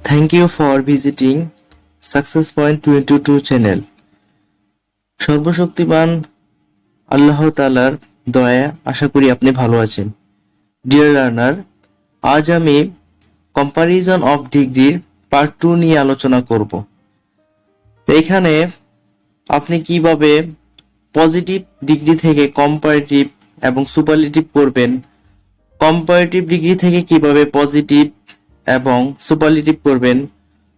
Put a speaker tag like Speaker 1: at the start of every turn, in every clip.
Speaker 1: Thank you for visiting Success Point 22 channel. সর্বশক্তিমান আল্লাহ তাআলার দয়া আশা করি আপনি ভালো আছেন। ডিয়ার লার্নার, আজ আমি কম্পারিজন অফ ডিগ্রির পার্ট 2 নিয়ে আলোচনা করব। এখানে আপনি কিভাবে পজিটিভ ডিগ্রি থেকে কম্পারেটিভ এবং সুপারলেটিভ করবেন, কম্পারেটিভ ডিগ্রি থেকে কিভাবে পজিটিভ এবং সুপারলেটিভ করবেন,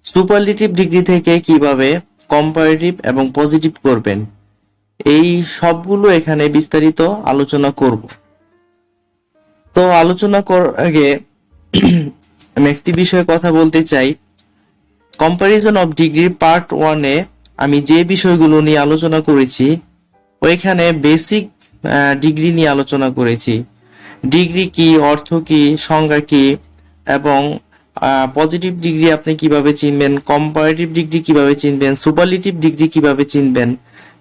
Speaker 1: সুপারলেটিভ ডিগ্রি থেকে কিভাবে কম্পারেটিভ এবং পজিটিভ করবেন, এই সবগুলো এখানে বিস্তারিত আলোচনা করব। তো আলোচনা করার আগে আমি একটি বিষয়ে কথা বলতে চাই। কম্পারিজন অফ ডিগ্রি পার্ট 1 এ আমি যে বিষয়গুলো নিয়ে আলোচনা করেছি ওইখানে বেসিক ডিগ্রি নিয়ে আলোচনা করেছি। ডিগ্রি কি, অর্থ কি, সংজ্ঞা কি এবং পজিটিভ ডিগ্রি আপনি কিভাবে চিনবেন, কম্পারেটিভ ডিগ্রি কিভাবে চিনবেন, সুপারলেটিভ ডিগ্রি কিভাবে চিনবেন,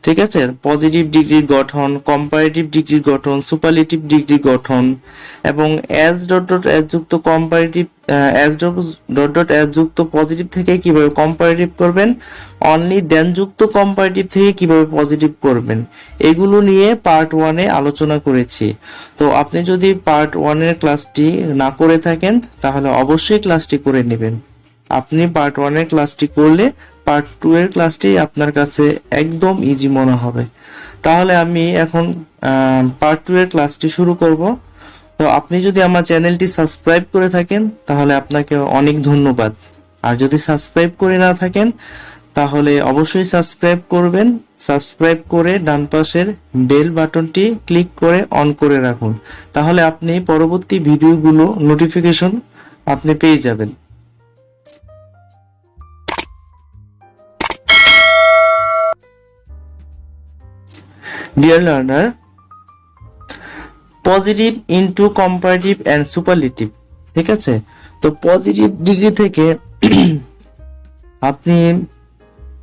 Speaker 1: ঠিক আছে। পজিটিভ ডিগ্রির গঠন, কম্পারেটিভ ডিগ্রির গঠন, সুপারলেটিভ ডিগ্রির গঠন এবং এস ডট ডট এস যুক্ত comparative S dot dot S যুক্ত পজিটিভ থেকে কিভাবে কম্পারেটিভ করবেন, অনলি দেন যুক্ত কম্পারেটিভ থেকে কিভাবে পজিটিভ করবেন, এগুলো নিয়ে পার্ট 1 এ আলোচনা করেছি। তো আপনি যদি পার্ট 1 এর ক্লাসটি না করে থাকেন তাহলে অবশ্যই ক্লাসটি করে নেবেন। আপনি পার্ট 1 এর ক্লাসটি করলে পার্ট 2 এর ক্লাসটি আপনার কাছে একদম ইজি মনে হবে। তাহলে আমি এখন পার্ট 2 এর ক্লাসটি শুরু করব। তো আপনি যদি আমার চ্যানেলটি সাবস্ক্রাইব করে থাকেন তাহলে আপনাকে অনেক ধন্যবাদ। আর যদি সাবস্ক্রাইব করে না থাকেন তাহলে অবশ্যই সাবস্ক্রাইব করবেন। সাবস্ক্রাইব করে ডান পাশের বেল বাটনটি ক্লিক করে অন করে রাখুন, তাহলে আপনি পরবর্তী ভিডিওগুলো নোটিফিকেশন আপনি পেয়ে যাবেন। Dear learner, positive into comparative and superlative, ঠিক আছে। তো পজিটিভ ডিগ্রি থেকে আপনি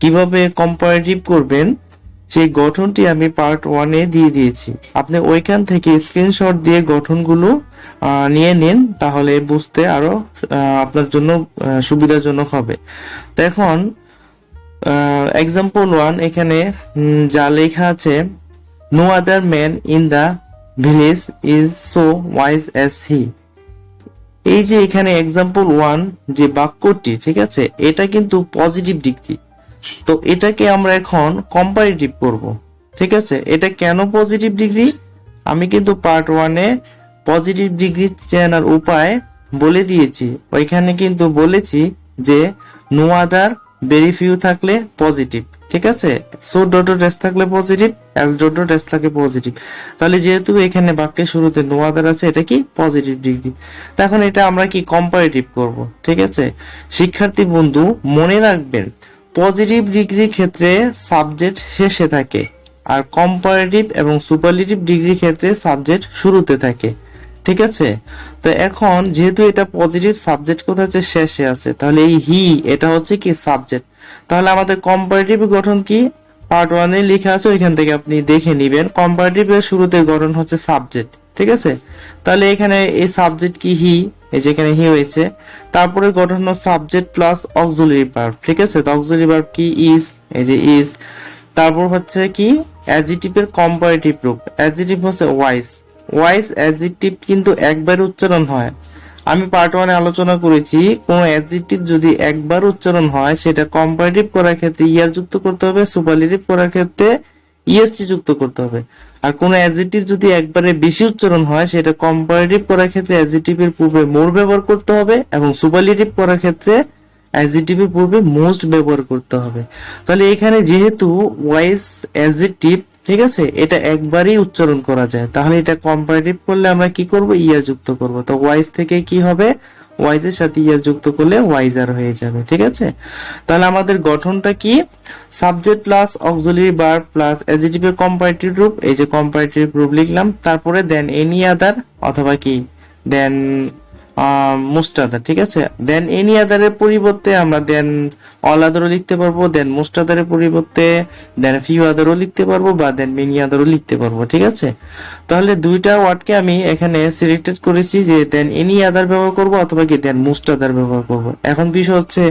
Speaker 1: কিভাবে কম্পারেটিভ করবেন সেই গঠনটি আমি পার্ট 1 এ দিয়ে দিয়েছি। আপনি ওইখান থেকে স্ক্রিনশট দিয়ে গঠনগুলো নিয়ে নিন, তাহলে বুঝতে আরো আপনার জন্য সুবিধাজনক হবে। তো এখন এক্সাম্পল 1 এখানে যা লেখা আছে, no other man in the village is so wise as he. এই যে এখানে এক্সাম্পল 1 যে বাক্যটি, ঠিক আছে, এটা কিন্তু পজিটিভ ডিগ্রি। তো এটাকে আমরা এখন কম্পারেটিভ করব, ঠিক আছে। এটা কেন পজিটিভ ডিগ্রি আমি কিন্তু পার্ট 1 এ পজিটিভ ডিগ্রি চেনার উপায় বলে দিয়েছি। ওইখানে কিন্তু বলেছি যে নো আদার, ভেরি ফিউ থাকলে পজিটিভ, ঠিক আছে। সো ডট ডট এস থাকলে positive, S dot dot S থাকলে পজিটিভ। তাহলে যেহেতু এখানে বাক্যের শুরুতে নো আদার আছে, এটা কি পজিটিভ ডিগ্রি। তখন এটা আমরা কি কম্পারেটিভ করব, ঠিক আছে। শিক্ষার্থী বন্ধু মনে রাখবেন, পজিটিভ ডিগ্রির ক্ষেত্রে সাবজেক্ট শেষে থাকে আর কম্পারেটিভ এবং সুপারলেটিভ ডিগ্রির ক্ষেত্রে সাবজেক্ট শুরুতে থাকে, ঠিক আছে। তো এখন যেহেতু এটা পজিটিভ, সাবজেক্ট কোথায় আছে, শেষে আছে, তাহলে এই হি এটা হচ্ছে কি সাবজেক্ট। তাহলে আমাদের কম্পারেটিভ গঠন কি পার্ট 1 এ লেখা আছে, ওইখান থেকে আপনি দেখে নেবেন। কম্পারেটিভ এর শুরুতে গঠন হচ্ছে সাবজেক্ট, ঠিক আছে। তাহলে এখানে এই সাবজেক্ট কি হি, এই যে এখানে হি হয়েছে, তারপরে গঠন হচ্ছে সাবজেক্ট প্লাস অক্সিলারি ভার্ব, ঠিক আছে। তো অক্সিলারি ভার্ব কি ইজ, এই যে ইজ। তারপর হচ্ছে কি অ্যাডজেক্টিভের কম্পারেটিভ রূপ, অ্যাডজেক্টিভ হচ্ছে ওয়াইজ। ওয়াইজ অ্যাডজেক্টিভ কিন্তু একবার উচ্চারণ হয়। আমি পার্ট 1 এ আলোচনা করেছি, কোন অ্যাডজেক্টিভ যদি একবার উচ্চারণ হয় সেটা কম্পারেটিভ করার ক্ষেত্রে ইয়ার যুক্ত করতে হবে, সুপারলেটিভ করার ক্ষেত্রে ইএসটি যুক্ত করতে হবে। আর কোন অ্যাডজেক্টিভ যদি একবারে বেশি উচ্চারণ হয় সেটা কম্পারেটিভ করার ক্ষেত্রে অ্যাডজেক্টিভের পূর্বে মোর ব্যবহার করতে হবে এবং সুপারলেটিভ করার ক্ষেত্রে অ্যাডজেক্টিভের পূর্বে মোস্ট ব্যবহার করতে হবে। তাহলে এখানে যেহেতু ওয়াইজ অ্যাডজেক্টিভ, ঠিক আছে, এটা একবারই উচ্চারণ করা যায়, তাহলে এটা কম্পারেটিভ করলে আমরা কি করব, ইয়ার যুক্ত করব। তো ওয়াইজ থেকে কি হবে, ওয়াইজ এর সাথে ইয়ার যুক্ত করলে ওয়াইজার হয়ে যাবে, ঠিক আছে। তাহলে আমাদের গঠনটা কি, subject plus auxiliary verb plus অ্যাডজেক্টিভের কম্পারেটিভ রূপ, এই যে কম্পারেটিভ রূপ লিখলাম। তারপরে দেন এনি আদার অথবা কি দেন মোস্ট আদার, ঠিক আছে। দেন এনি আদারের পরিবর্তে আমরা দেন অল আদারও লিখতে পারবো, দেন মোস্ট আদারের পরিবর্তে দেন ফিউ আদারও লিখতে পারবো, বা দেন মেনি আদারও লিখতে পারবো, ঠিক আছে। তাহলে দুইটা ওয়ার্ডকে আমি এখানে সিলেক্টেড করেছি যে দেন এনি আদার ব্যবহার করব অথবা কি দেন মোস্ট আদার ব্যবহার করব। এখন বিষয় হচ্ছে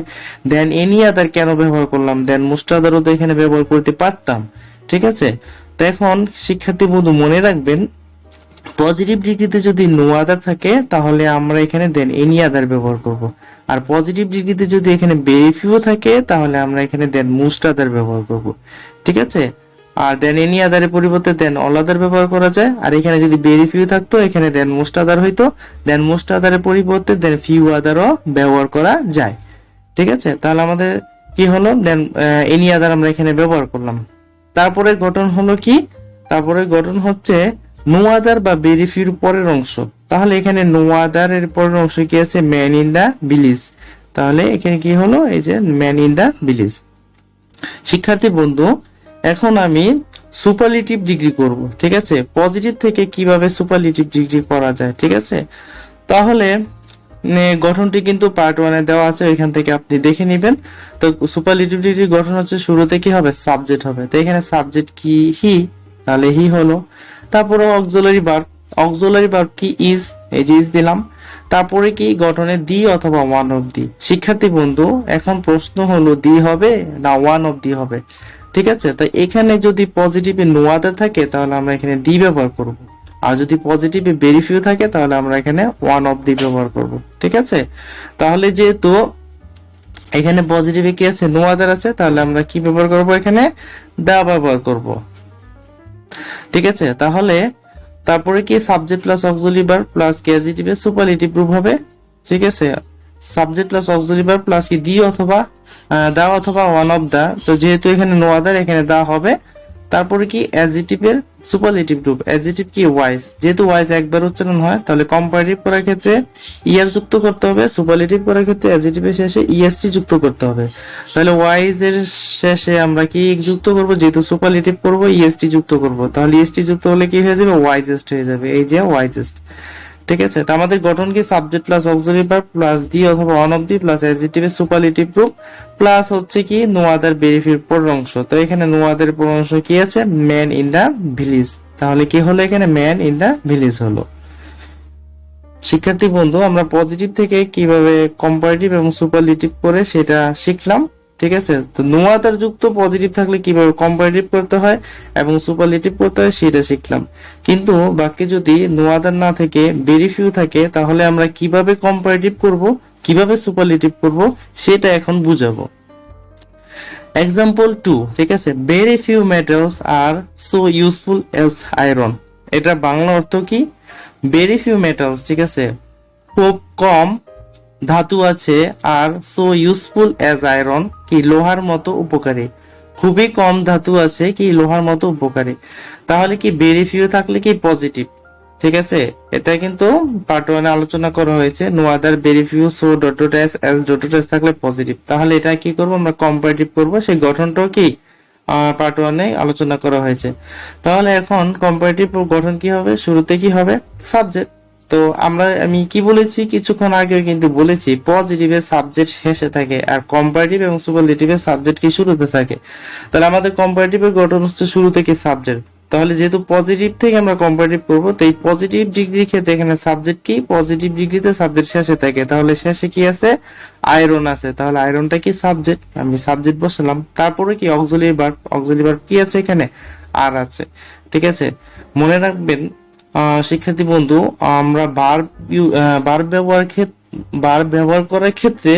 Speaker 1: দেন এনি আদার কেন ব্যবহার করলাম, দেন মোস্ট আদারও তো এখানে ব্যবহার করতে পারতাম, ঠিক আছে। তো এখন শিক্ষার্থী বন্ধু মনে রাখবেন, পজিটিভ ডিগ্রিতে যদি নো আদার থাকে তাহলে আমরা এখানে দেন এনি আদার ব্যবহার করব, আর পজিটিভ ডিগ্রিতে যদি এখানে ভেরি ফিউ থাকে তাহলে আমরা এখানে দেন মোস্ট আদার ব্যবহার করব, ঠিক আছে। আর দেন এনি আদারের পরিবর্তে দেন অল আদার ব্যবহার করা যায়, আর এখানে যদি ভেরি ফিউ থাকতো এখানে দেন মোস্ট আদার হইতো, দেন মোস্ট আদারের পরিবর্তে দেন ফিউ আদারও ব্যবহার করা যায়, ঠিক আছে। তাহলে আমাদের কি হলো, দেন এনি আদার আমরা এখানে ব্যবহার করলাম। তারপরে গঠন হলো কি, তারপরে গঠন হচ্ছে নো আদার বা ভেরি ফিউর পরের অংশ। তাহলে এখানে নো আদার এর পরের অংশ কি আছে, ম্যান ইন দা ভিলেজ। তাহলে এখানে কি হলো, এই যে ম্যান ইন দা ভিলেজ। শিক্ষার্থী বন্ধু, এখন আমি সুপারলেটিভ ডিগ্রি করব, ঠিক আছে। পজিটিভ থেকে কিভাবে সুপারলেটিভ ডিগ্রি করা যায়, ঠিক আছে। তাহলে গঠনটি কিন্তু পার্ট 1 এ দেওয়া আছে, ওইখান থেকে আপনি দেখে নেবেন। তো সুপারলেটিভ ডিগ্রি গঠন হচ্ছে শুরুতে কি হবে, সাবজেক্ট হবে। তো এখানে সাবজেক্ট কি, হি, তাহলে হি হলো। তারপরে অক্সিলারি ভার্ব, অক্সিলারি ভার্ব কি, ইজ, এই যে ইজ দিলাম। তারপরে কি গঠনে দি অথবা ওয়ান অফ দি। শিক্ষার্থী বন্ধু, এখন প্রশ্ন হলো দি হবে না ওয়ান অফ দি হবে, ঠিক আছে। তাই এখানে যদি পজিটিভে নো আদার থাকে তাহলে আমরা এখানে দি ব্যবহার করব, আর যদি পজিটিভে ভেরি ফিউ থাকে তাহলে আমরা এখানে ওয়ান অফ দি ব্যবহার করব, ঠিক আছে। তাহলে যেহেতু এখানে পজিটিভে কি আছে, নো আদার আছে, তাহলে আমরা কি ব্যবহার করব, এখানে দা ব্যবহার করব, ঠিক আছে। তাহলে তারপরে কি subject plus auxiliary verb plus কি অ্যাডজেক্টিভে সুপারলেটিভ রূপ হবে, ঠিক আছে। Subject plus auxiliary verb plus কি দি অথবা দা অথবা ওয়ান অফ দা। তো যেহেতু এখানে নো আদার, এখানে দা হবে। তারপরে কি অ্যাডজেক্টিভের সুপারলেটিভ রূপ, অ্যাডজেক্টিভ কি ওয়াইজ। যেহেতু ওয়াইজ একবার উচ্চারণ হয় তাহলে কম্পারেটিভ করার ক্ষেত্রে ইয়ার যুক্ত করতে হবে, সুপারলেটিভ করার ক্ষেত্রে অ্যাডজেক্টিভের শেষে ইএসটি যুক্ত করতে হবে। তাহলে ওয়াইজ এর শেষে আমরা কি যুক্ত করব, যেহেতু সুপারলেটিভ করব ইএসটি যুক্ত করব, তাহলে ইএসটি যুক্ত হলে কি হয়ে যাবে, ওয়াইজেস্ট হয়ে যাবে, এই যে ওয়াইজেস্ট, ঠিক আছে। তো আমাদের গঠন কি subject plus auxiliary verb plus the অথবা ওয়ান অফ দি প্লাস অ্যাডজেক্টিভের সুপারলেটিভ রূপ প্লাস হচ্ছে কি নো আদার ভেরি ফিউর পরের অংশ। তো এখানে নো আদার পরের অংশ কি আছে, ম্যান ইন দা ভিলেজ। তাহলে কি হলো, এখানে ম্যান ইন দা ভিলেজ হলো। শিক্ষার্থী বন্ধু, আমরা পজিটিভ থেকে কিভাবে কম্পারেটিভ এবং সুপারলেটিভ করে সেটা শিখলাম, ঠিক আছে। তো নো আদার যুক্ত পজিটিভ থাকলে কিভাবে কম্পারেটিভ করতে হয় এবং সুপারলেটিভ করতে হয় সেটা শিখলাম। কিন্তু বাক্যে যদি নো আদার না থেকে ভেরি ফিউ থাকে তাহলে আমরা কিভাবে কম্পারেটিভ করব, কিভাবে সুপারলেটিভ করব সেটা এখন বুঝাবো। এক্সাম্পল 2, ঠিক আছে। Very few metals are so useful as iron. এটা বাংলা অর্থ কি, ভেরি ফিউ মেটালস, ঠিক আছে, খুব কম ধাতু আছে, আর সো ইউজফুল অ্যাজ আয়রন কি লোহার মতো উপকারী। খুবই কম ধাতু আছে কি লোহার মতো উপকারী। তাহলে কি ভেরি ফিউ থাকলে কি পজিটিভ, ঠিক আছে। এটা কিন্তু পার্ট 1 এ আলোচনা করা হয়েছে, no other very few so dot dot S S dot dot S থাকলে পজিটিভ। তাহলে এটা কি করব, আমরা কম্পারেটিভ করব, সেই গঠনটাও কি পার্ট 1 এ আলোচনা করা হয়েছে। তাহলে এখন কম্পারেটিভ গঠন কি হবে, শুরুতে কি হবে, সাবজেক্ট। তো আমি কি বলেছি কিছুক্ষণ আগেও কিন্তু বলেছি, পজিটিভের সাবজেক্ট শেষে থাকে আর কম্পারেটিভ এবং সুপারলেটিভের সাবজেক্ট কি শুরুতে থাকে। তাহলে আমাদের কম্পারেটিভের গঠন হচ্ছে শুরু থেকে সাবজেক্ট। তাহলে যেহেতু পজিটিভ থেকে আমরা কম্পারেটিভ করবো, তো এই পজিটিভ ডিগ্রির ক্ষেত্রে এখানে সাবজেক্ট কি, পজিটিভ ডিগ্রিতে সাবজেক্ট শেষে থাকে, তাহলে শেষে কি আছে, আয়রন আছে। তাহলে আয়রনটা কি সাবজেক্ট, আমি সাবজেক্ট বসালাম। তারপরে কি অক্সিলারি ভার্ব, অক্সিলারি ভার্ব কি আছে এখানে, আর আছে, ঠিক আছে। মনে রাখবেন শিক্ষার্থী বন্ধু, আমরা ভার্ব ব্যবহার করার ক্ষেত্রে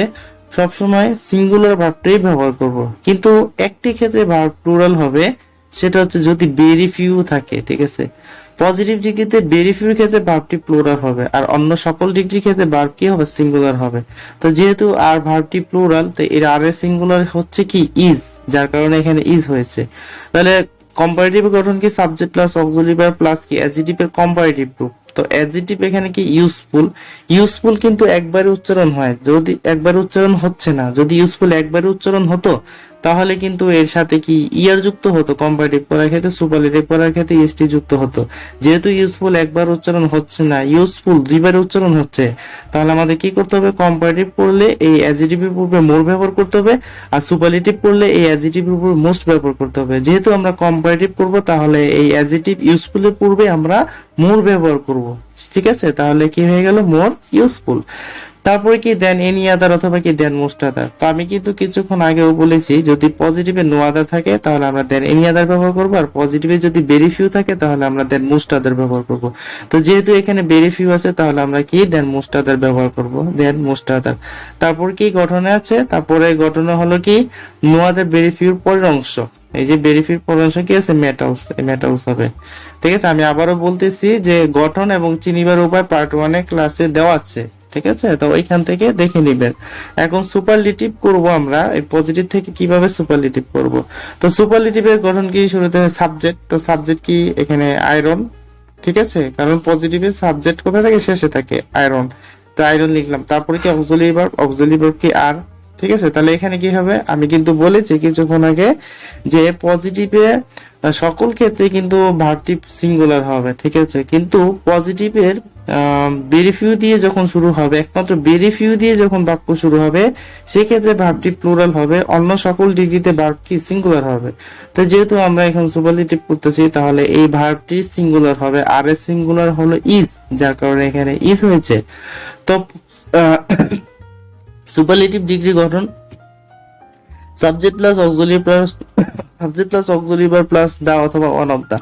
Speaker 1: সবসময় সিঙ্গুলার ভার্বটাই ব্যবহার করব, কিন্তু একটি ক্ষেত্রে ভার্ব প্লুরাল হবে, সেটা হচ্ছে যদি ভেরি ফিউ থাকে, ঠিক আছে। পজিটিভ ডিগ্রিতে ভেরি ফিউর ক্ষেত্রে ভার্বটি প্লুরাল হবে, আর অন্য সকল ডিগ্রির ক্ষেত্রে ভার্ব কি হবে, সিঙ্গুলার হবে। তো যেহেতু আর ভার্বটি প্লুরাল, তো এর আর এর সিঙ্গুলার হচ্ছে কি ইজ, যার কারণে এখানে ইজ হয়েছে। তাহলে কম্পারেটিভ গঠন কি subject plus auxiliary verb plus কি অ্যাডজেক্টিভের কম্পারেটিভ রূপ। তো অ্যাডজেক্টিভ এখানে কি ইউজফুল, ইউজফুল কিন্তু একবারে উচ্চারণ হয়, যদি একবারে উচ্চারণ হচ্ছে না, যদি ইউজফুল একবারে উচ্চারণ হতো তাহলে কিন্তু এর সাথে কি ইয়ার যুক্ত হতো, কম্পারেটিভ করার ক্ষেত্রে সুপারলেটিভ করার ক্ষেত্রে ইএসটি যুক্ত হতো। যেহেতু ইউজফুল একবার উচ্চারণ হচ্ছে না, ইউজফুল দুইবার উচ্চারণ হচ্ছে, তাহলে আমাদের কি করতে হবে, কম্পারেটিভ করলে এই অ্যাডজেক্টিভের পূর্বে মোর ব্যবহার করতে হবে, আর সুপারলেটিভ করলে এই অ্যাডজেক্টিভের পূর্বে মোস্ট ব্যবহার করতে হবে। যেহেতু আমরা কম্পারেটিভ করব, তাহলে এই অ্যাডজেক্টিভ ইউজফুলের পূর্বে আমরা মোর ব্যবহার করব। ঠিক আছে, তাহলে কি হয়ে গেল, মোর ইউজফুল। তারপরে কি দেন এনি আদার অথবা কি দেন মোস্ট আদার। তো আমি কিন্তু কিছুক্ষণ আগেও বলেছি, যদি পজিটিভে নো আদার থাকে তাহলে আমরা দেন এনি আদার ব্যবহার করব, আর পজিটিভে যদি ভেরি ফিউ থাকে তাহলে আমরা দেন মোস্ট আদার ব্যবহার করব। তো যেহেতু এখানে ভেরি ফিউ আছে, তাহলে আমরা কি দেন মোস্ট আদার ব্যবহার করব, দেন মোস্ট আদার। তারপর কি গঠনে আছে, তারপরে গঠনে হলো কি নো আদার ভেরি ফিউর পরের অংশ, এই যে ভেরি ফিউর পরের অংশ কি আছে, মেটালস, মেটালস হবে। ঠিক আছে, আমি আবারও বলতেছি যে গঠন এবং চিনিবার উপায় পার্ট 1 এ ক্লাসে দেওয়া আছে। ঠিক আছে, তো ওইখান থেকে দেখে নিবেন। এখন সুপারলেটিভ করব আমরা, এই পজিটিভ থেকে কিভাবে সুপারলেটিভ করব। তো সুপারলেটিভের গঠন কি, শুরুতে সাবজেক্ট, তো সাবজেক্ট কি এখানে আয়রন। ঠিক আছে, কারণ পজিটিভের সাবজেক্ট কোথায় থাকে, শেষে থাকে, আয়রন। তো আয়রন লিখলাম। তারপরে কি অক্সিলারি ভার্ব, অক্সিলারি ভার্ব কি আর। ঠিক আছে, তাহলে এখানে কি হবে, আমি কিন্তু বলেছি কিছুক্ষণ আগে যে পজিটিভে সকল ক্ষেত্রে কিন্তু ভার্বটি সিঙ্গুলার হবে। ঠিক আছে, কিন্তু পজিটিভের ভেরি ফিউ দিয়ে যখন শুরু হবে, একমাত্র ভেরি ফিউ দিয়ে যখন বাক্য শুরু হবে, সেক্ষেত্রে ভার্বটি প্লুরাল হবে, অন্য সকল ডিগ্রিতে ভার্ব কি সিঙ্গুলার হবে। তো যেহেতু আমরা এখন সুপারলেটিভ করতেছি, তাহলে এই ভার্বটি সিঙ্গুলার হবে, আর এর সিঙ্গুলার হলো ইজ, যার কারণে এখানে ইজ হয়েছে। তো সুপারলেটিভ ডিগ্রি গঠন subject plus auxiliary plus subject plus auxiliary verb plus the অথবা ওয়ান অফ দা।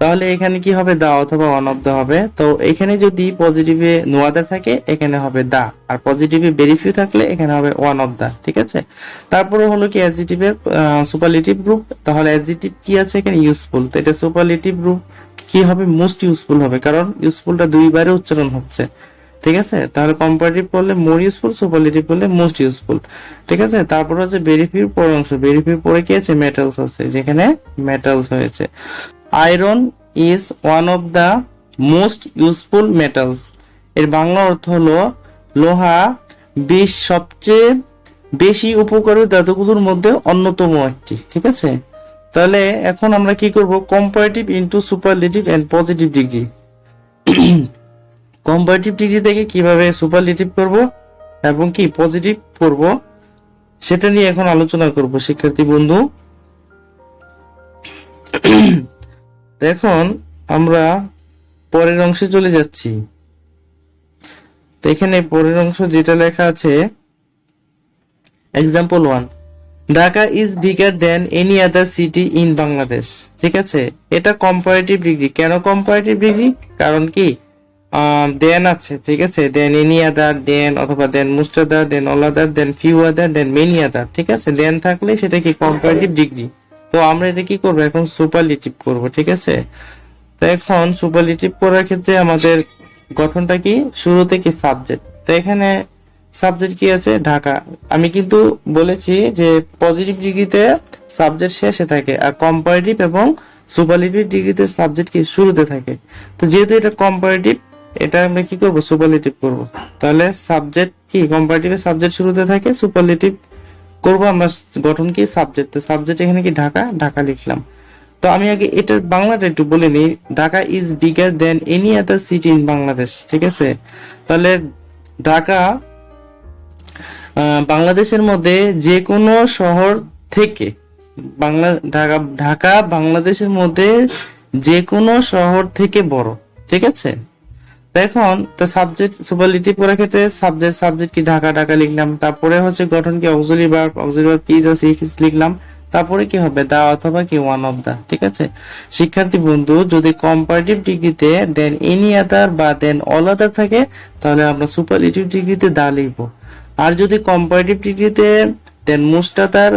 Speaker 1: তাহলে এখানে কি হবে, দা অথবা ওয়ান অফ দা হবে। তো এখানে যদি পজিটিভে নো আদার থাকে, এখানে হবে দা, আর পজিটিভে ভেরি ফিউ থাকলে এখানে হবে ওয়ান অফ দা। ঠিক আছে, তারপরে হলো কি অ্যাডজেক্টিভের সুপারলেটিভ গ্রুপ। তাহলে অ্যাডজেক্টিভ কি আছে এখানে, ইউজফুল। তো এটা সুপারলেটিভ গ্রুপ কি হবে, মোস্ট ইউজফুল হবে, কারণ ইউজফুলটা দুইবারে উচ্চারণ হচ্ছে। ঠিক আছে, তাহলে কম্পারেটিভ করলে মোর ইউজফুল, সুপারলেটিভ করলে মোস্ট ইউজফুল। ঠিক আছে, তারপর হচ্ছে ভেরি ফিউর পরের অংশ, ভেরি ফিউর পরে কি আছে, মেটালস আছে, যেখানে মেটালস হয়েছে। Iron is one of the most useful metals. এর বাংলা অর্থ হলো লোহা সবচেয়ে বেশি উপকারী ধাতুগুলোর মধ্যে অন্যতম একটি। ঠিক আছে, তাহলে এখন আমরা কি করব, comparative into superlative and positive degree. Comparative degree থেকে কিভাবে সুপারলেটিভ করব এবং কি পজিটিভ করব, সেটা নিয়ে এখন আলোচনা করব শিক্ষার্থী বন্ধু। এখন আমরা পরের অংশে চলে যাচ্ছি। তো এখানে পরের অংশ যেটা লেখা আছে, example 1, Dhaka is bigger than any other city in Bangladesh. ঠিক আছে, এটা কম্পারেটিভ ডিগ্রি। কেন কম্পারেটিভ ডিগ্রি, কারণ কি দেন আছে। ঠিক আছে, দেন এনি আদার, দেন অথবা than most other, than all other, than few other, than many other. ঠিক আছে, দেন থাকলে সেটা কি কম্পারেটিভ ডিগ্রি। তো আমরা এটা কি করবো, এখন সুপারলেটিভ করব। ঠিক আছে, তো এখন সুপারলেটিভ করার ক্ষেত্রে আমাদের গঠনটা কি, শুরুতে কি সাবজেক্ট। তো এখানে সাবজেক্ট কি আছে, ঢাকা। আমি কিন্তু বলেছি যে পজিটিভ ডিগ্রিতে সাবজেক্ট শেষে থাকে, আর কম্পারেটিভ এবং সুপারলেটিভ ডিগ্রিতে সাবজেক্ট কি শুরুতে থাকে। তো যেহেতু এটা কম্পারেটিভ, এটা আমরা কি করব, সুপারলেটিভ করব। তাহলে সাবজেক্ট কি কম্পারেটিভে সাবজেক্ট শুরুতে থাকে, সুপারলেটিভ করব আমরা গঠন কি সাবজেক্ট। তো সাবজেক্ট এখানে কি ঢাকা, ঢাকা লিখলাম। তো আমি আগে এটার বাংলাটা একটু বলে নিই, Dhaka is bigger than any other city in Bangladesh. ঠিক আছে, তাহলে ঢাকা বাংলাদেশের মধ্যে যে কোনো শহর থেকে, ঢাকা বাংলাদেশের মধ্যে যে কোনো শহর থেকে বড়। ঠিক আছে, এখন তো সাবজেক্ট সুপারলেটিভ করার ক্ষেত্রে সাবজেক্ট কি ঢাকা, ঢাকা লিখলাম। তারপরে হচ্ছে গঠন কি অক্সিলারি ভার্ব, অক্সিলারি ভার্ব কি আছে লিখলাম। তারপরে কি হবে, দা অথবা কি ওয়ান অফ দা। ঠিক আছে, শিক্ষার্থী বন্ধু, যদি কম্পারেটিভ ডিগ্রিতে দেন এনি আদার বা দেন অল আদার থাকে, তাহলে আমরা সুপারলেটিভ ডিগ্রিতে দা লিখবো। আর যদি কম্পারেটিভ ডিগ্রিতে দেন মোস্ট আদার,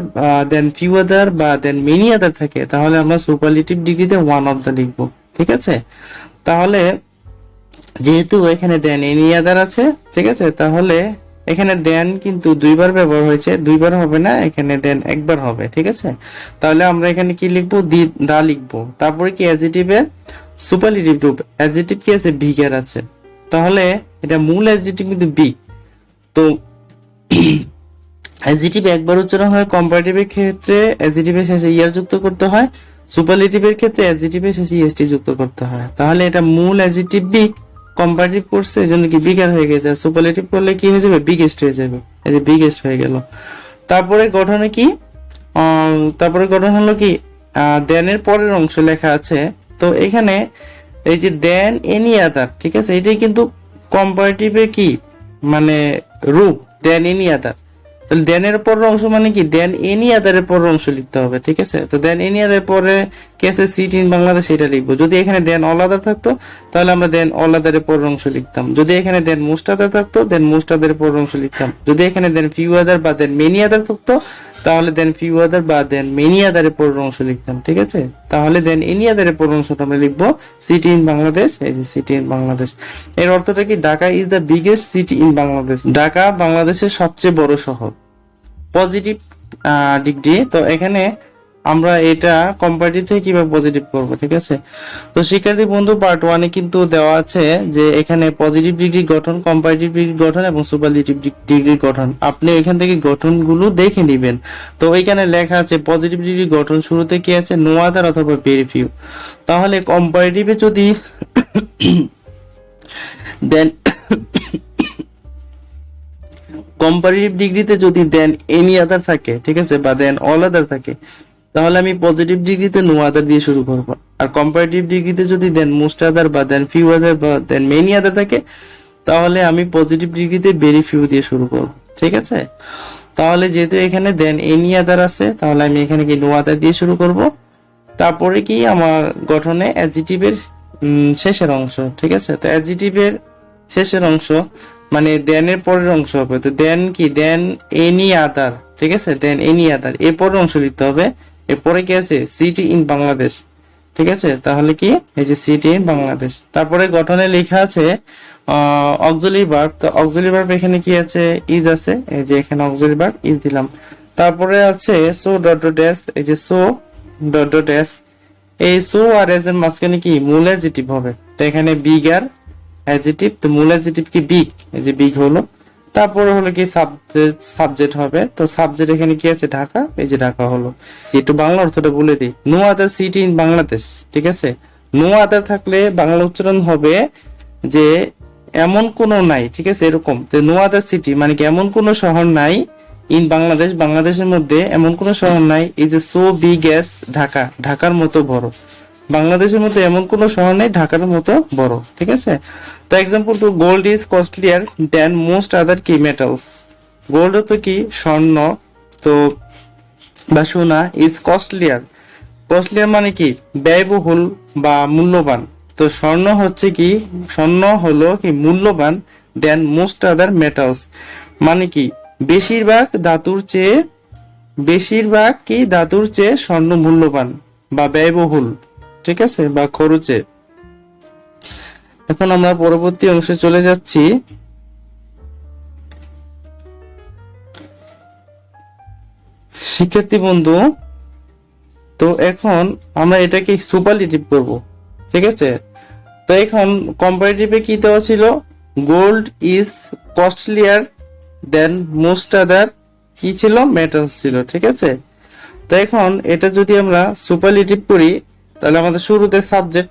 Speaker 1: দেন ফিউ আদার বা দেন মেনি আদার থাকে, তাহলে আমরা সুপারলেটিভ ডিগ্রিতে ওয়ান অফ দা লিখবো। ঠিক আছে, তাহলে যেহেতু এখানে দেন এনি আদার আছে, ঠিক আছে, তাহলে এখানে দেন কিন্তু দুইবার ব্যবহার হয়েছে, দুইবার হবে না, এখানে দেন একবার হবে। ঠিক আছে, তাহলে আমরা এখানে কি লিখবো, দা লিখবো। তারপরে কি অ্যাডজেক্টিভের সুপারলেটিভ গ্রুপ, অ্যাডজেক্টিভ কি আছে, বিগার আছে। তাহলে এটা মূল অ্যাডজেক্টিভ কিন্তু বি। তো অ্যাডজেটিভ একবার উচ্চারণ হয়, কম্পারেটিভের ক্ষেত্রে অ্যাডজেটিভের শেষে ইয়ার যুক্ত করতে হয়, সুপারলেটিভের ক্ষেত্রে অ্যাডজেটিভের শেষে ইএসটি যুক্ত করতে হয়। তাহলে এটা মূল অ্যাডজেটিভ বিগ, কম্পারেটিভ করছে এজন্য কি বিগার হয়ে গেছে, সুপারলেটিভ করলে কি হয়ে যাবে, বিগেস্ট হয়ে যাবে। এই যে বিগেস্ট হয়ে গেল। তারপরে গঠনে কি, তারপরে গঠন হলো কি, দেনের পরের অংশ লেখা আছে। তো এখানে এই যে দেন এনি আদার, ঠিক আছে, এটাই কিন্তু কম্পারেটিভের কি মানে রূপ, দেন এনি আদার। তাহলে দেনের পরের অংশ মানে কি, দেন এনি আদারের পরের অংশ লিখতে হবে, ঠিক আছে। তো দেন এনি আদারের পরে কি আছে, সিট ইন বাংলাদেশ, এটা লিখবো। যদি এখানে দেন অল আদার থাকতো তাহলে আমরা দেন অল আদারের পরের অংশ লিখতাম। যদি এখানে দেন মোস্ট আদার থাকতো দেন মোস্ট আদারের পরের অংশ লিখতাম। যদি এখানে দেন ফিউ আদার বা দেন মেনি আদার থাকতো তাহলে দেন ফিউ আদার বা দেন মেনি আদারের পরের অংশ লিখতাম, ঠিক আছে। তাহলে দেন এনি আদারের পরের অংশটা আমরা লিখবো সিটি ইন বাংলাদেশ। এই যে সিটি ইন বাংলাদেশ, এর অর্থটা কি, Dhaka is the biggest city in Bangladesh, Dhaka বাংলাদেশের সবচেয়ে বড় শহর। পজিটিভ ডিগ্রি, তো এখানে আমরা এটা কম্পারেটিভ থেকে কিভাবে পজিটিভ করব, ঠিক আছে। তো শিক্ষার্থী বন্ধু, পার্ট 1 এ কিন্তু দেওয়া আছে যে এখানে পজিটিভ ডিগ্রি গঠন, কম্পারেটিভ ডিগ্রি গঠন এবং সুপারলেটিভ ডিগ্রি গঠন। আপনি এখান থেকে গঠনগুলো দেখে নেবেন। তো এখানে লেখা আছে পজিটিভ ডিগ্রি গঠন শুরুতে কি আছে, নো আদার অথবা ভেরি ফিউ। তাহলে কম্পারেটিভে যদি দেন কম্পারেটিভ ডিগ্রিতে যদি দেন এনি আদার থাকে, ঠিক আছে, বা দেন অল আদার থাকে, তাহলে আমি পজিটিভ ডিগ্রিতে নো আদার দিয়ে শুরু করব। আর কম্পারেটিভ ডিগ্রিতে যদি দেন মোস্ট আদার বা দেন ফিউ আদার বা দেন মেনি আদার থাকে, তাহলে আমি পজিটিভ ডিগ্রিতে ভেরি ফিউ দিয়ে শুরু করব, ঠিক আছে। তাহলে যেহেতু এখানে দেন এনি আদার আছে, তাহলে আমি এখানে কি নো আদার দিয়ে শুরু করব। তারপরে কি আমার গঠনে অ্যাডজেটিভের শেষের অংশ, ঠিক আছে। তো অ্যাডজেটিভের শেষের অংশ মানে দেনের পরের অংশ হবে। তো দেন কি, দেন এনি আদার, ঠিক আছে, দেন এনি আদার এর পরের অংশ লিখতে হবে। এরপরে কি আছে, সিটি ইন বাংলাদেশ, ঠিক আছে। তাহলে কি, এই যে সিটি ইন বাংলাদেশ। তারপরে গঠনে লেখা আছে অক্সিলারি ভার্ব। তো অক্সিলারি ভার্ব এখানে কি আছে, ইজ আছে, এই যে এখানে অক্সিলারি ভার্ব ইজ দিলাম। তারপরে আছে সো ডট ডট এস, এই যে সো ডট ডট এস, এই সো আর এস এর মাঝখানে কি মূল অ্যাডজেটিভ হবে। তো এখানে বিগ আর অ্যাডজেটিভ, তো মূল অ্যাডজেটিভ কি বিগ, এই যে বিগ হলো। তারপরে হলো কি সাবজেক্ট হবে। তো সাবজেক্ট এখানে কি আছে, ঢাকা, এই যে ঢাকা হলো। যে একটু বাংলা অর্থটা বলে দিই, no other city in Bangladesh, ঠিক আছে। নো আদার থাকলে বাংলা উচ্চারণ হবে যে এমন কোনো নাই, ঠিক আছে, এরকম। নো আদার সিটি মানে কি এমন কোনো শহর নাই, ইন বাংলাদেশ বাংলাদেশের মধ্যে এমন কোনো শহর নাই, এই যে সো বিগ অ্যাজ ঢাকা, ঢাকার মতো বড়। বাংলাদেশের মধ্যে এমন কোনো শহর নেই ঢাকার মতো বড়, ঠিক আছে। তো example two, gold is costlier than most other কি মেটালস। গোল্ড তো কি স্বর্ণ, তো বা সোনা, ইজ কস্টলিয়ার, কস্টলিয়ার মানে কি ব্যয়বহুল বা মূল্যবান। তো স্বর্ণ হচ্ছে কি, স্বর্ণ হলো কি মূল্যবান, দেন মোস্ট আদার মেটালস মানে কি বেশিরভাগ ধাতুর চেয়ে, বেশিরভাগ কি ধাতুর চেয়ে স্বর্ণ মূল্যবান বা ব্যয়বহুল, ঠিক আছে, বা খরচে। এখন আমরা পরবর্তী অংশে চলে যাচ্ছি। শিক্ষার্থী বন্ধু, তো এখন আমরা এটাকে সুপারলেটিভ করব, ঠিক আছে। তো এখন কম্পারেটিভে কি দেওয়া ছিল, gold is costlier than most other কি ছিল, মেটালস ছিল, ঠিক আছে। তো এখন এটা যদি আমরা সুপারলেটিভ করি তাহলে আমাদের শুরুতে সাবজেক্ট,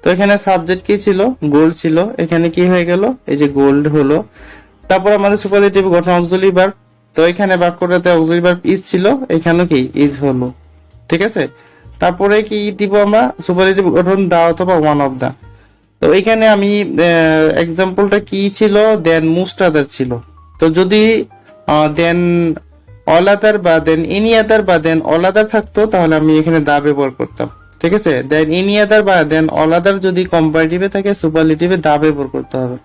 Speaker 1: তো এখানে সাবজেক্ট কি ছিল, গোল্ড ছিল, এখানে কি হয়ে গেল, এই যে গোল্ড হলো। তারপর আমাদের সুপারলেটিভ গঠন অক্সিলারি ভার্ব, তো এখানে বাক্যটাতে অক্সিলারি ভার্ব ইজ ছিল, এখানেও কি ইজ হলো, ঠিক আছে। তারপরে কি দিব আমরা, সুপারলেটিভ গঠন দা অথবা ওয়ান অফ দা। তো এখানে আমি এক্সাম্পলটা কি ছিল, দেন মোস্ট আদার ছিল। তো যদি দেন অল আদার বা দেন এনি আদার বা দেন অল আদার থাকতো তাহলে আমি এখানে দা ব্যবহার করতাম, ঠিক আছে। দেন এনি আদার বা দেন অল আদার যদি কম্পারেটিভে থাকে সুপারলেটিভে দা ব্যবহার করতে হবে।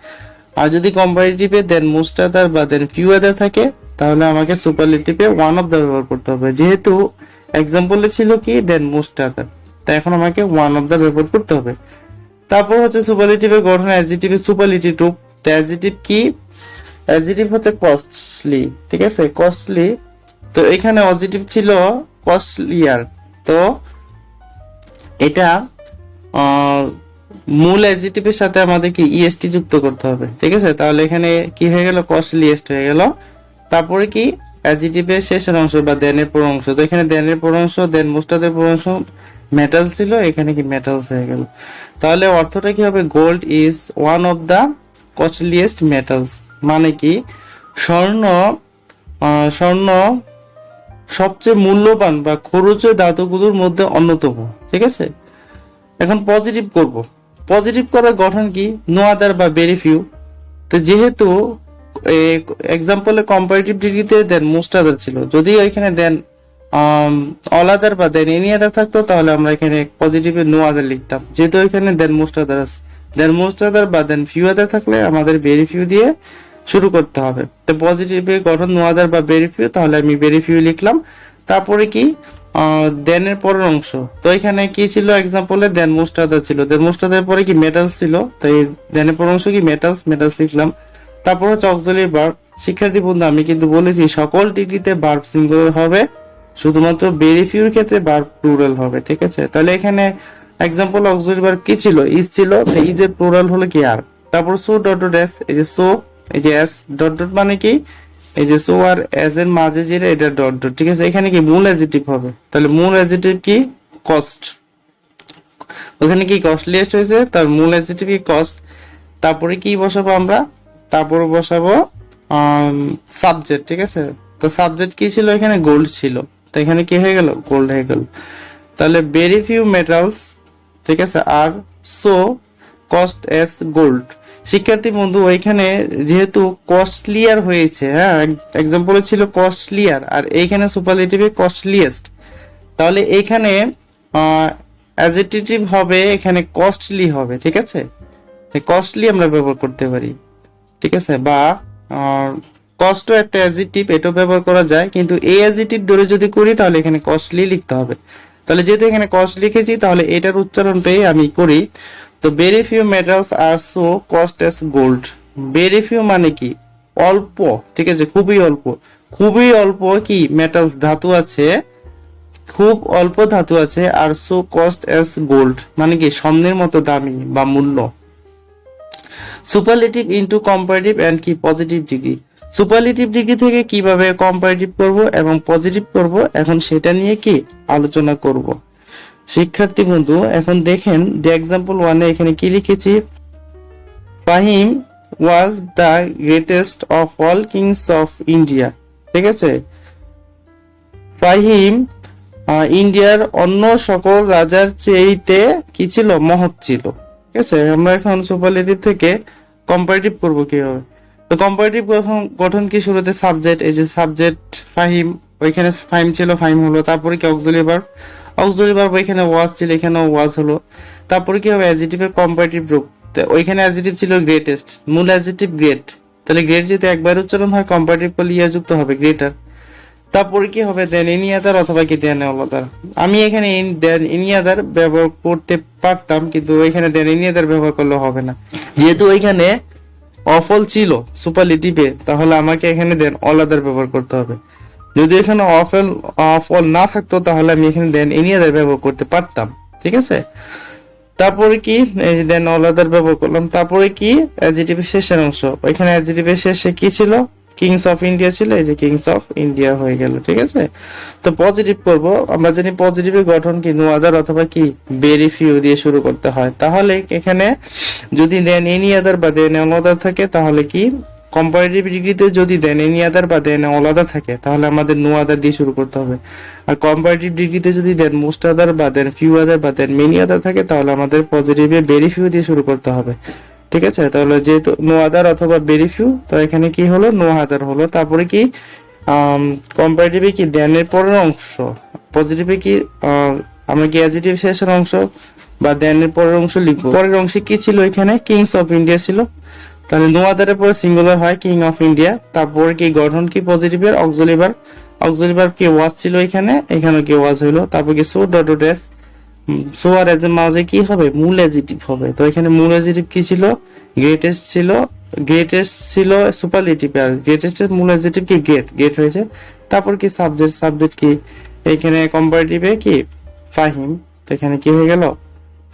Speaker 1: আর যদি কম্পারেটিভে দেন মোস্ট আদার বা দেন ফিউ আদার থাকে তাহলে আমাকে সুপারলেটিভে ওয়ান অফ দা ব্যবহার করতে হবে। যেহেতু এক্সাম্পলে ছিল কি দেন মোস্ট আদার, তাই এখন আমাকে ওয়ান অফ দা ব্যবহার করতে হবে। তারপর হচ্ছে সুপারলেটিভের গঠন অ্যাডজেটিভের সুপারলেটিভ রূপ। অ্যাডজেটিভ কি, অ্যাডজেটিভ হচ্ছে কস্টলি, ঠিক আছে, কস্টলি। তো এখানে অ্যাডজেটিভ ছিল কস্টলিয়ার, তো এটা মূল অ্যাডজেটিভের সাথে আমাদের কি ইএসটি যুক্ত করতে হবে, ঠিক আছে। তাহলে এখানে কি হয়ে গেল, কস্টলিয়েস্ট হয়ে গেল। তারপরে কি অ্যাডজেটিভের শেষের অংশ বা দেনের পর অংশ। তো এখানে দেনের পর অংশ, দেন মোস্টাদের পর অংশ মেটালস ছিল, এখানে কি মেটালস হয়ে গেল। তাহলে অর্থটা কি হবে? Gold is one of the costliest metals, মানে কি স্বর্ণ সবচেয়ে মূল্যবান বা খরচের ধাতুগুলোর মধ্যে অন্যতম। ঠিক আছে, এখন পজিটিভ করব। পজিটিভ করার গঠন কি? নো আদার বা ভেরি ফিউ। তো যেহেতু এক্সাম্পলে কম্পারেটিভ ডিগ্রিতে দেন মোস্ট আদার ছিল, যদি এখানে দেন অল আদার বা দেন এনি আদার থাকতো তাহলে আমরা এখানে পজিটিভে নো আদার লিখতাম। যেহেতু এখানে দেন মোস্ট আদার আছে, দেন মোস্ট আদার বা দেন ফিউ আদার থাকলে আমাদের ভেরি ফিউ দিয়ে শুরু করতে হবে। তো পজিটিভে গঠন নো আদার বা ভেরি ফিউ, তাহলে আমি ভেরি ফিউ লিখলাম। তারপরে কি দেনের পরের অংশ, তো এখানে কি ছিল? এক্সাম্পলে দেন মোস্ট আদার ছিল, দেন মোস্ট আদার পরে কি মেটালস ছিল, তাই দেনের পরের অংশ কি মেটালস, মেটালস লিখলাম। তারপর হচ্ছে অক্সিলারি ভার্ব। শিক্ষার্থী বন্ধু, আমি কিন্তু বলেছি সকল ডিগ্রিতে ভার্ব সিঙ্গুলার হবে, শুধুমাত্র ভেরি ফিউর ক্ষেত্রে ভার্ব প্লুরাল হবে। ঠিক আছে, তাহলে এখানে এক্সাম্পল অক্সিলারি ভার্ব কি ছিল? ইজ ছিল, ইজের প্লুরাল হলো কি আর। তারপর সো ডট ডট এস, এই যে সো, এই যে এস ডট ডট মানে কি? এই যে সো আর এস এর মাঝে যেটা, এটা ডট ডট। ঠিক আছে, এখানে কি মূল অ্যাডজেক্টিভ হবে, তাহলে মূল অ্যাডজেক্টিভ কি? কস্ট। ওখানে কি কস্টলিয়েস্ট হয়েছে, তার মূল অ্যাডজেক্টিভ কি? কস্ট। তারপরে কি বসাবো আমরা? তারপরে বসাবো সাবজেক্ট। ঠিক আছে, তো সাবজেক্ট কি ছিল? এখানে গোল্ড ছিল, তো এখানে কি হয়ে গেল? গোল্ড হয়ে গেল। তাহলে ভেরি ফিউ মেটালস, ঠিক আছে, আর সো কস্ট এস গোল্ড। শিক্ষার্থী বন্ধু, ওইখানে যেহেতু কস্টলিয়ার হয়েছে, হ্যাঁ, এক্সাম্পলে ছিল কস্টলিয়ার, আর এইখানে সুপারলেটিভে কস্টলিয়েস্ট, তাহলে এইখানে অ্যাডজেক্টিভ হবে, এখানে কস্টলি হবে। ঠিক আছে, কস্টলি আমরা ব্যবহার করতে পারি। ঠিক আছে, বা কস্ট একটা অ্যাডজেক্টিভ, এটাও ব্যবহার করা যায়, কিন্তু এই অ্যাডজেক্টিভ ধরে যদি করি তাহলে এখানে কস্টলি লিখতে হবে। তাহলে যেহেতু এখানে কস্ট লিখেছি, তাহলে এটার উচ্চারণটাই আমি করি। তো very few metals are so cost as gold. Very few মানে কি? অল্প। ঠিক আছে, খুবই অল্প। খুবই অল্প কি মেটালস ধাতু আছে, খুব অল্প ধাতু আছে, আর সো কস্ট এস গোল্ড মানে কি স্বর্ণের মতো দামি বা মূল্য। সুপারলেটিভ ইনটু কম্পারেটিভ এন্ড কি পজিটিভ ডিগ্রি। সুপারলেটিভ ডিগ্রি থেকে কিভাবে কম্পারেটিভ করব এবং পজিটিভ করব, এখন সেটা নিয়ে কি আলোচনা করব। শিক্ষার্থী বন্ধু, এখন দেখেন দি এক্সাম্পল ওয়ানে এখানে কি লিখেছি? Faheem was the greatest of all kings of India. ঠিক আছে, ফাহিম ইন্ডিয়ার অন্য সকল রাজার চেয়েতে কি ছিল? মহৎ ছিল। ঠিক আছে, আমরা এখন সুপারলেটিভ থেকে কম্পারেটিভ করব কিভাবে। তো কম্পারেটিভ গঠন কি? শুরুতে সাবজেক্ট, এই যে সাবজেক্ট ফাহিম, ওইখানে ফাহিম ছিল, ফাহিম হলো। তারপরে কি অক্সিলারি ভার্ব, অক্সিলারি ভার্ব ওইখানে ওয়াজ ছিল, এখানে ওয়াজ হলো। তারপরে কি হবে? অ্যাডজেক্টিভের কম্পারেটিভ রূপ, ওইখানে অ্যাডজেক্টিভ ছিল গ্রেটেস্ট, মূল অ্যাডজেক্টিভ গ্রেট, তাহলে গ্রেট যদি একবার উচ্চারণ হয় কম্পারেটিভ করলে ইয়া যুক্ত হবে গ্রেটার। তারপরে কি হবে? দেন এনি আদার অথবা কি দেন অল আদার। আমি এখানে দেন এনি আদার ব্যবহার করতে পারতাম, কিন্তু এখানে দেন এনি আদার ব্যবহার করলে হবে না, যেহেতু ওইখানে অফল ছিল সুপারলেটিভে, তাহলে আমাকে এখানে দেন অল আদার ব্যবহার করতে হবে। যদি এখানে অফল না থাকতো তাহলে আমি এখানে দেন এনি আদার ব্যবহার করতে পারতাম। ঠিক আছে, তারপরে কি? এই যে দেন অল আদার ব্যবহার করলাম। তারপরে কি? অ্যাডজেক্টিভের শেষের অংশ, ওইখানে অ্যাডজেক্টিভের শেষে কি ছিল? কিংস অফ ইন্ডিয়া ছিল, এই যে কিংস অফ ইন্ডিয়া হয়ে গেল। ঠিক আছে, তো পজিটিভ করব। আমরা জানি পজিটিভের গঠন কি? নো আদার অথবা কি ভেরি ফিউ দিয়ে শুরু করতে হয়। তাহলে এখানে যদি দেন এনি আদার বা দেন অল আদার থাকে, তাহলে কি কম্পারেটিভ ডিগ্রিতে যদি দেন এনি আদার বা দেন অল আদার থাকে, তাহলে আমাদের নো আদার দিয়ে শুরু করতে হবে। আর কম্পারেটিভ ডিগ্রিতে যদি দেন মোস্ট আদার বা দেন ফিউ আদার বা দেন মেনি আদার থাকে, তাহলে আমাদের পজিটিভে ভেরি ফিউ দিয়ে শুরু করতে হবে। ঠিক আছে, তাহলে যেহেতু নো আদার অথবা ভেরি ফিউ, তো এখানে কি হলো? নো আদার হলো। তারপরে কি কম্পারেটিভে কি দেনের পরের অংশ, পজিটিভে কি আমরা কি অ্যাডজেক্টিভ শেষের অংশ বা দেনের পরের অংশ লিখবো। পরের অংশে কি ছিল? এখানে কিংস অফ ইন্ডিয়া ছিল, তাহলে নো আদারের পরে সিঙ্গুলার হয় কিং অফ ইন্ডিয়া। তারপরে কি গঠন কি? পজিটিভের অক্সিলারি ভার্ব, অক্সিলারি ভার্ব কি ওয়াজ ছিল, এখানে কি ওয়াজ হইলো। তারপর কি so dot dot as, so আর এর মাঝে কি হবে? মূল অ্যাডজেক্টিভ হবে। তো এখানে মূল অ্যাডজেক্টিভ কি ছিল? গ্রেটেস্ট ছিল, গ্রেটেস্ট ছিল সুপারলেটিভ, আর গ্রেটেস্টের মূল অ্যাডজেক্টিভ কি? গ্রেট, গ্রেট হয়েছে। তারপর কি সাবজেক্ট, সাবজেক্ট কি এখানে কম্পারেটিভে কি? ফাহিম, তো এখানে কি হয়ে গেল?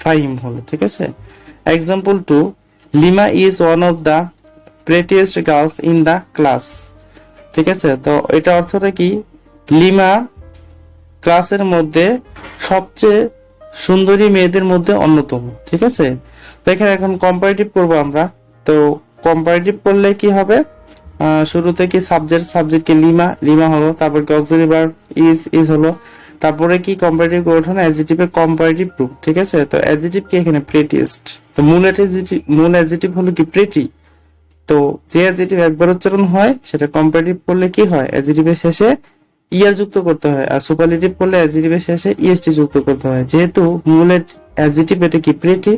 Speaker 1: ফাহিম হলো। ঠিক আছে, example 2, Lima is one of the prettiest girls in the class. ঠিক আছে, তো এটা অর্থটা কি, লিমা ক্লাসের মধ্যে সবচেয়ে সুন্দরী মেয়েদের মধ্যে অন্যতম। ঠিক আছে, তো এখানে এখন কম্পারেটিভ করব আমরা। তো কম্পারেটিভ করলে কি হবে, শুরুতে কি সাবজেক্টকে লিমা লিমা হলো, তারপর কি অক্সিলারি ভার্ব ইজ হলো, তারপরে কি কম্পারেটিভ গঠন অ্যাডজেক্টিভের কম্পারেটিভ রূপ। ঠিক আছে, তো অ্যাডজেক্টিভ কি এখানে প্রেটিয়েস্ট, তো মূল অ্যাডজেক্টিভ হলো কি প্রেটি। তো যে অ্যাডজেক্টিভ একবার উচ্চারণ হয় সেটা কম্পারেটিভ করলে কি হয়, অ্যাডজেক্টিভের শেষে ইয়ার যুক্ত করতে হয়, আর সুপারলেটিভ করলে অ্যাডজেক্টিভের শেষে ইএসটি যুক্ত করতে হয়। যেহেতু মূল অ্যাডজেক্টিভ এটা কি প্রেটি,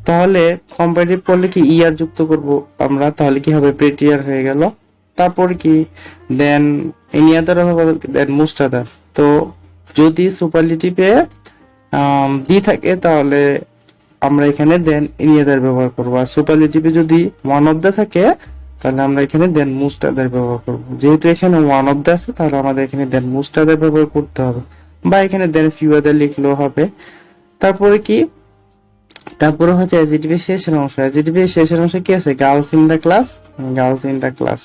Speaker 1: তাহলে কম্পারেটিভ করলে কি ইয়ার যুক্ত করব আমরা, তাহলে কি হবে প্রেটিয়ার হয়ে গেল। তারপর কি দেন এনি আদার দেন মোস্ট আদার। তো যদি সুপারলেটিভে দি থাকে তাহলে আমরা এখানে দেন এনি আদার ব্যবহার করবো, আর সুপারলেটিভে যদি ওয়ান অফ দা থাকে তাহলে আমরা এখানে দেন মোস্ট আদার ব্যবহার করবো। যেহেতু এখানে ওয়ান অফ দা আছে তাহলে আমাদের এখানে দেন মোস্ট আদার ব্যবহার করতে হবে, বা এখানে দেন ফিউ আদার লিখলেও হবে। তারপরে কি, তারপরে হচ্ছে অ্যাডজেক্টিভের শেষের অংশ। অ্যাডজেক্টিভের শেষের অংশে কি আছে, girls in the class, girls in the class.